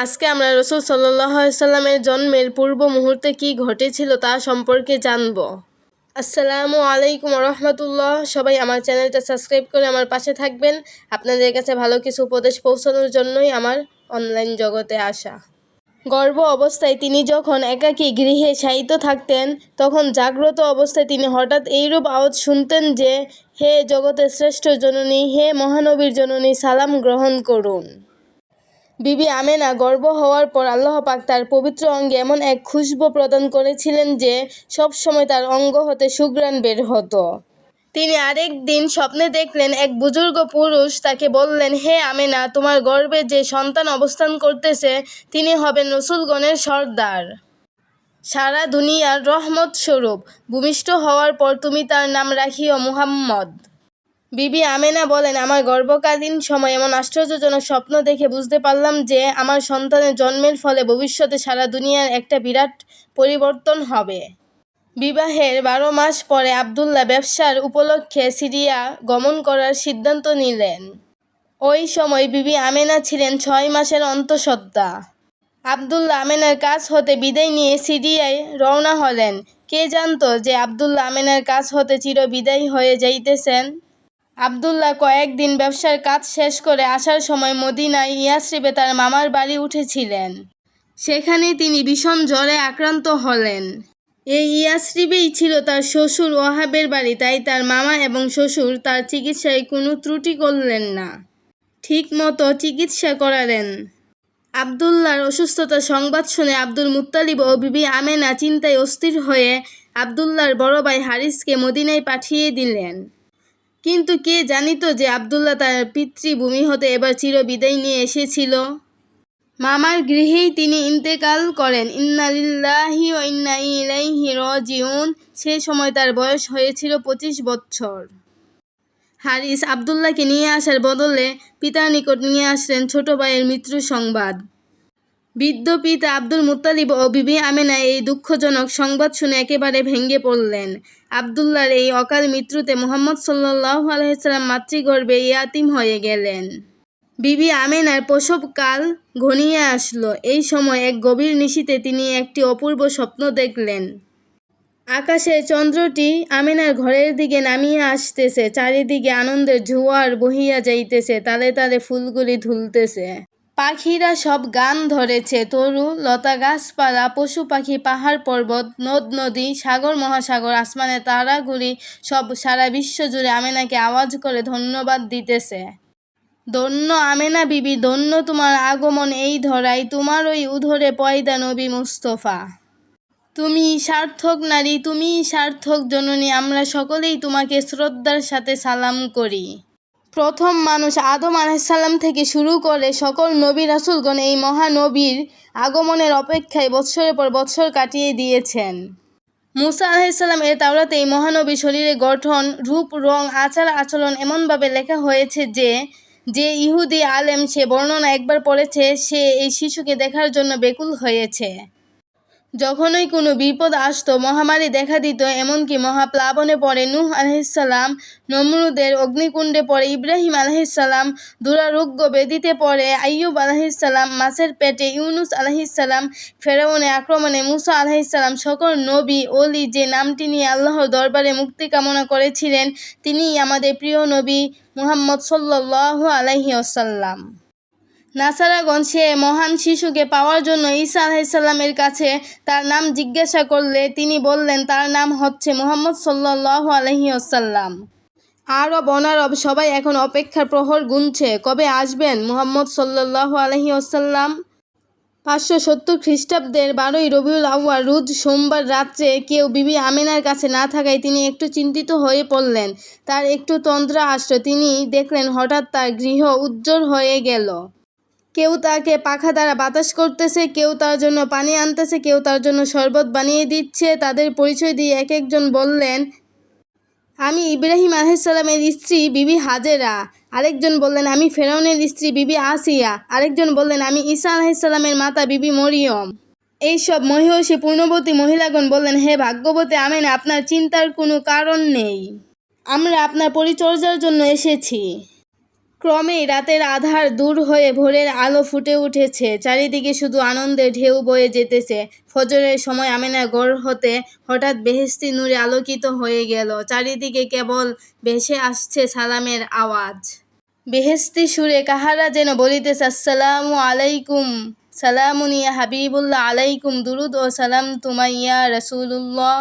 আজকে আমরা রাসূল সাল্লাল্লাহু আলাইহি সাল্লামের জন্মের পূর্ব মুহূর্তে কি ঘটেছিল তা সম্পর্কে জানব। আসসালামু আলাইকুম রহমতুল্লাহ। সবাই আমার চ্যানেলটা সাবস্ক্রাইব করে আমার পাশে থাকবেন। আপনাদের কাছে ভালো কিছু উপদেশ পৌঁছানোর জন্যই আমার অনলাইন জগতে আসা। গর্ভ অবস্থায় তিনি যখন একাকী গৃহে শায়িত থাকতেন, তখন জাগ্রত অবস্থায় তিনি হঠাৎ এইরূপ আওয়াজ শুনতেন যে, হে জগতের শ্রেষ্ঠ জননী, হে মহানবীর জননী, সালাম গ্রহণ করুন। বিবি আমেনা গর্ভ হওয়ার পর আল্লাহ পাক তার পবিত্র অঙ্গে এমন এক খুশবু প্রদান করেছিলেন যে সব সময় তার অঙ্গ হতে সুঘ্রাণ বের হতো। তিনি আরেক দিন স্বপ্নে দেখলেন এক বুজুর্গ পুরুষ তাকে বললেন, হে আমেনা, তোমার গর্ভে যে সন্তান অবস্থান করতেছে তিনি হবেন রসুলগণের সর্দার, সারা দুনিয়ার রহমত স্বরূপ। ভূমিষ্ঠ হওয়ার পর তুমি তার নাম রাখিও মুহাম্মদ। বিবি আমেনা বলেন, আমার গর্ভকালীন সময় এমন আশ্চর্যজনক স্বপ্ন দেখে বুঝতে পারলাম যে আমার সন্তানের জন্মের ফলে ভবিষ্যতে সারা দুনিয়ার একটা বিরাট পরিবর্তন হবে। বিবাহের 12 মাস পরে আবদুল্লাহ ব্যবসার উপলক্ষে সিরিয়া গমন করার সিদ্ধান্ত নিলেন। ওই সময় বিবি আমেনা ছিলেন 6 মাসের অন্তঃসত্ত্বা। আবদুল্লাহ আমেনার কাছ হতে বিদায় নিয়ে সিরিয়ায় রওনা হলেন। কে জানতো যে আবদুল্লাহ আমেনার কাছ হতে চির বিদায় হয়ে যাইতেছেন। আবদুল্লাহ কয়েকদিন ব্যবসার কাজ শেষ করে আসার সময় মদিনায় ইয়াসরিবে তার মামার বাড়ি উঠেছিলেন। সেখানে তিনি ভীষণ জ্বরে আক্রান্ত হলেন। এই ইয়াসরিবেই ছিল তার শ্বশুর ওয়াহাবের বাড়ি, তাই তার মামা এবং শ্বশুর তার চিকিৎসায় কোনো ত্রুটি করলেন না, ঠিক মতো চিকিৎসা করালেন। আবদুল্লাহর অসুস্থতার সংবাদ শুনে আব্দুল মুত্তালিব ও বিবি আমেনা চিন্তায় অস্থির হয়ে আবদুল্লাহর বড় ভাই হারিসকে মদিনায় পাঠিয়ে দিলেন। কিন্তু কে জানিত যে আবদুল্লাহ তার পিতৃভূমি হতে এবার চির বিদায় নিয়ে এসেছিল। মামার গৃহেই তিনি ইন্তেকাল করেন। ইন্না লিল্লাহি ওয়া ইন্না ইলাইহি রাজিউন। সে সময় তার বয়স হয়েছিল 25 বছর। হারিস আবদুল্লাহকে নিয়ে আসার বদলে পিতার নিকট নিয়ে আসলেন ছোট ভাইয়ের মৃত্যুর সংবাদ। বৃদ্ধ পিতা আব্দুল মুত্তালিব ও বিবি আমেনা এই দুঃখজনক সংবাদ শুনে একেবারে ভেঙে পড়লেন। আবদুল্লাহর এই অকাল মৃত্যুতে মুহাম্মদ সাল্লাল্লাহু আলাইহি সাল্লাম মাতৃগর্ভে ইয়াতীম হয়ে গেলেন। বিবি আমেনার প্রসবকাল ঘনিয়ে আসলো। এই সময় এক গভীর নিশীথে তিনি একটি অপূর্ব স্বপ্ন দেখলেন। আকাশে চন্দ্রটি আমেনার ঘরের দিকে নামিয়ে আসতেছে, চারিদিকে আনন্দের জোয়ার বহিয়া যাইতেছে, তালে তালে ফুলগুলি ধুলতেছে, পাখিরা সব গান ধরেছে, তরু লতা গাছপালা পশু পাখি পাহাড় পর্বত নদ নদী সাগর মহাসাগর আসমানে তারাগুলি সব সারা বিশ্ব জুড়ে আমেনাকে আওয়াজ করে ধন্যবাদ দিতেছে। ধন্য আমেনা বিবি, ধন্য তোমার আগমন এই ধরায়, তোমার ওই উদরে পয়দা নবী মুস্তফা। তুমি সার্থক নারী, তুমি সার্থক জননী, আমরা সকলেই তোমাকে শ্রদ্ধার সাথে সালাম করি। প্রথম মানুষ আদম আলাইহিসসালাম থেকে শুরু করে সকল নবী রাসূলগণ এই মহানবীর আগমনের অপেক্ষায় বৎসরের পর বৎসর কাটিয়ে দিয়েছেন। মুসা আলাইহিসসালাম এর তাওরাতে এই মহানবীর শরীরের গঠন, রূপ, রং, আচার আচরণ এমনভাবে লেখা হয়েছে যে ইহুদি আলেম সে বর্ণনা একবার পড়েছে সে এই শিশুকে দেখার জন্য ব্যাকুল হয়েছে। যখনই কোনো বিপদ আসতো, মহামারী দেখা দিত, এমনকি মহাপ্লাবনে পড়ে নূহ আলাইহিসসালাম, নমরুদের অগ্নিকুণ্ডে পড়ে ইব্রাহিম আলাইহিসসালাম, দুরারোগ্য ব্যাধিতে পড়ে আইয়ুব আলাইহিসসালাম, মাছের পেটে ইউনুস আলাইহিসসালাম, ফেরাউনের আক্রমণে মুসা আলাইহিসসালাম, সকল নবী ওলি যে নামটি নিয়ে আল্লাহর দরবারে মুক্তি কামনা করেছিলেন তিনিই আমাদের প্রিয় নবী মুহাম্মদ সাল্লাল্লাহু আলাইহি ওয়াসাল্লাম। নাসারাগণ সে মহান শিশুকে পাওয়ার জন্য ঈসা আলাইহিসসালামের কাছে তার নাম জিজ্ঞাসা করলে তিনি বললেন তার নাম হচ্ছে মুহাম্মদ সাল্লাল্লাহু আলাইহি ওয়াসাল্লাম। আরব অনারব সবাই এখন অপেক্ষার প্রহর গুনছে, কবে আসবেন মুহাম্মদ সাল্লাল্লাহু আলাইহি ওয়াসাল্লাম। 570 খ্রিস্টাব্দের 12ই রবিউল আউয়াল রোজ সোমবার রাত্রে কেউ বিবি আমেনার কাছে না থাকায় তিনি একটু চিন্তিত হয়ে পড়লেন। তার একটু তন্দ্রা আসলো। তিনি দেখলেন হঠাৎ তার গৃহ উজ্জ্বল হয়ে গেল। কেউ তাকে পাখা দ্বারা বাতাস করতেছে, কেউ তার জন্য পানি আনতেছে, কেউ তার জন্য শরবত বানিয়ে দিচ্ছে। তাদের পরিচয় দিয়ে এক একজন বললেন, আমি ইব্রাহিম আলাইহিসসালামের স্ত্রী বিবি হাজেরা। আরেকজন বললেন, আমি ফেরাউনের স্ত্রী বিবি আসিয়া। আরেকজন বললেন, আমি ঈসা আলাইহিসসালামের মাতা বিবি মরিয়ম। এইসব মহিষী পূর্ণবতী মহিলাগণ বললেন, হে ভাগ্যবতী আমেনা, আপনার চিন্তার কোনো কারণ নেই, আমরা আপনার পরিচর্যার জন্য এসেছি। ক্রমেই রাতের আঁধার দূর হয়ে ভোরের আলো ফুটে উঠেছে। চারিদিকে শুধু আনন্দের ঢেউ বয়ে যেতেছে। ফজরের সময় আমিনার ঘর হতে হঠাৎ বেহেশতি নূরে আলোকিত হয়ে গেল। চারিদিকে কেবল ভেসে আসছে সালামের আওয়াজ। বেহেশতি সুরে কাহারা যেন বলিতেছে, আসসালামু আলাইকুম, সালামুন ইয়া হাবিবুল্লাহ, আলাইকুম দুরুদ ও সালাম তুমাইয়া রাসূলুল্লাহ।